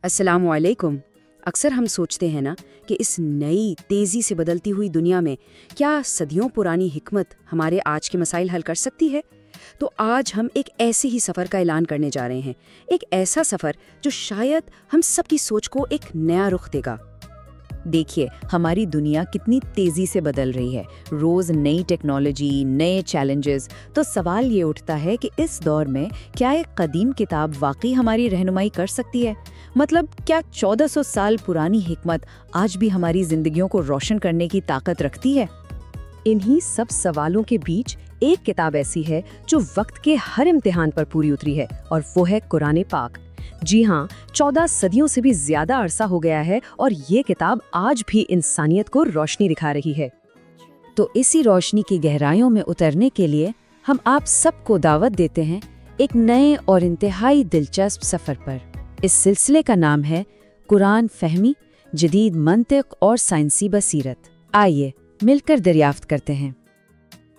अस्सलाम वालेकुम। अक्सर हम सोचते हैं ना कि इस नई तेज़ी से बदलती हुई दुनिया में क्या सदियों पुरानी हिकमत हमारे आज के मसाइल हल कर सकती है। तो आज हम एक ऐसे ही सफ़र का ऐलान करने जा रहे हैं, एक ऐसा सफ़र जो शायद हम सबकी सोच को एक नया रुख देगा। देखिए, हमारी दुनिया कितनी तेजी से बदल रही है, रोज नई टेक्नोलॉजी, नए चैलेंजेस। तो सवाल ये उठता है कि इस दौर में क्या एक कदीम किताब वाकई हमारी रहनुमाई कर सकती है? मतलब क्या 1400 साल पुरानी हिकमत आज भी हमारी जिंदगियों को रोशन करने की ताकत रखती है? इन्हीं सब सवालों के बीच एक किताब ऐसी है जो वक्त के हर इम्तिहान पर पूरी उतरी है, और वो है कुरान पाक। जी हाँ, 14 सदियों से भी ज्यादा अरसा हो गया है और ये किताब आज भी इंसानियत को रोशनी दिखा रही है। तो इसी रोशनी की गहराइयों में उतरने के लिए हम आप सबको दावत देते हैं एक नए और इंतहाई दिलचस्प सफर पर। इस सिलसिले का नाम है कुरान फहमी, जदीद मंतिक और साइंसी बसीरत। आइए मिलकर दरियाफ्त करते हैं।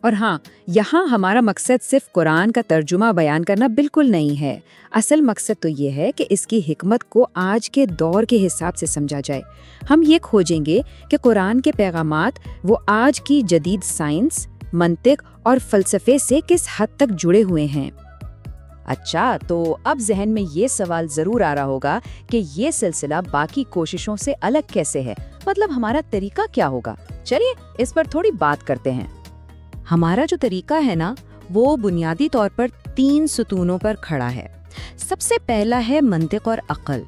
और हाँ, यहाँ हमारा मकसद सिर्फ कुरान का तर्जुमा बयान करना बिल्कुल नहीं है। असल मकसद तो ये है कि इसकी हिकमत को आज के दौर के हिसाब से समझा जाए। हम ये खोजेंगे कि कुरान के पैगामात वो आज की जदीद साइंस, मंतिक और फलसफे से किस हद तक जुड़े हुए हैं। अच्छा, तो अब जहन में ये सवाल जरूर आ रहा होगा कि ये सिलसिला बाकी कोशिशों से अलग कैसे है, मतलब हमारा तरीका क्या होगा। चलिए इस पर थोड़ी बात करते हैं। हमारा जो तरीका है ना, वो बुनियादी तौर पर 3 सुतूनों पर खड़ा है। सबसे पहला है मंतिक और अक्ल,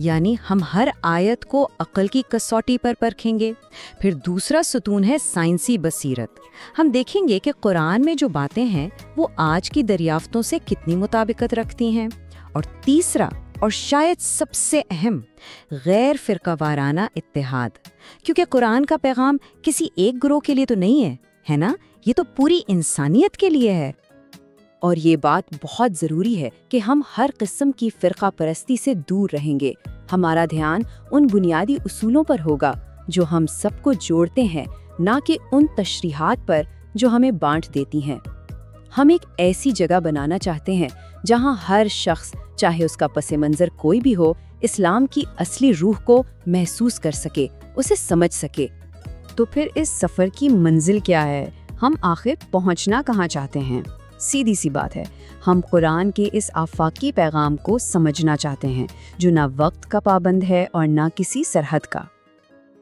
यानी हम हर आयत को अक्ल की कसौटी पर परखेंगे। फिर दूसरा सुतून है साइंसी बसीरत। हम देखेंगे कि कुरान में जो बातें हैं वो आज की दरियाफ्तों से कितनी मुताबिकत रखती हैं। और तीसरा और शायद सबसे अहम, गैर फिरकावाराना इत्तेहाद, क्योंकि कुरान का पैगाम किसी एक ग्रोह के लिए तो नहीं है ना, ये तो पूरी इंसानियत के लिए है। और ये बात बहुत ज़रूरी है कि हम हर किस्म की फ़िरका परस्ती से दूर रहेंगे। हमारा ध्यान उन बुनियादी उसूलों पर होगा जो हम सबको जोड़ते हैं, ना कि उन तशरीहात पर जो हमें बांट देती हैं। हम एक ऐसी जगह बनाना चाहते हैं जहां हर शख्स, चाहे उसका पस मंज़र कोई भी हो, इस्लाम की असली रूह को महसूस कर सके, उसे समझ सके। तो फिर इस सफ़र की मंजिल क्या है? हम आखिर पहुंचना कहाँ चाहते हैं? सीधी सी बात है, हम कुरान के इस आफाकी पैगाम को समझना चाहते हैं जो ना वक्त का पाबंद है और ना किसी सरहद का।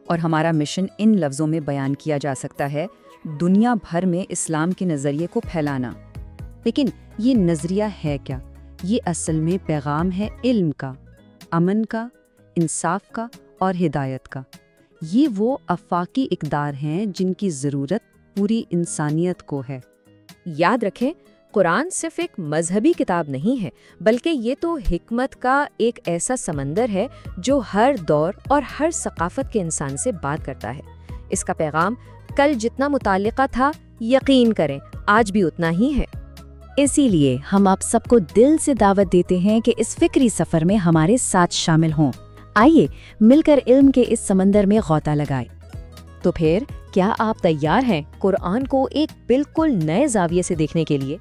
और हमारा मिशन इन लफ्ज़ों में बयान किया जा सकता है: दुनिया भर में इस्लाम के नज़रिए को फैलाना। लेकिन ये नज़रिया है क्या? ये असल में पैगाम है इल्म का, अमन का, इंसाफ का और हिदायत का। ये वो आफाकी इक़दार हैं जिनकी ज़रूरत पूरी इंसानियत को है। याद रखें, कुरान सिर्फ एक मजहबी किताब नहीं है, बल्कि ये तो हिकमत का एक ऐसा समंदर है जो हर दौर और हर सकाफत के इंसान से बात करता है। इसका पैगाम कल जितना मुताल्लिका था, यकीन करें आज भी उतना ही है। इसीलिए हम आप सबको दिल से दावत देते हैं कि इस फिक्री सफ़र में हमारे साथ शामिल हों। आइए मिलकर इल्म के इस समंदर में गौता लगाएं। तो फिर क्या आप तैयार हैं कुरान को एक बिल्कुल नए ज़ाविये से देखने के लिए?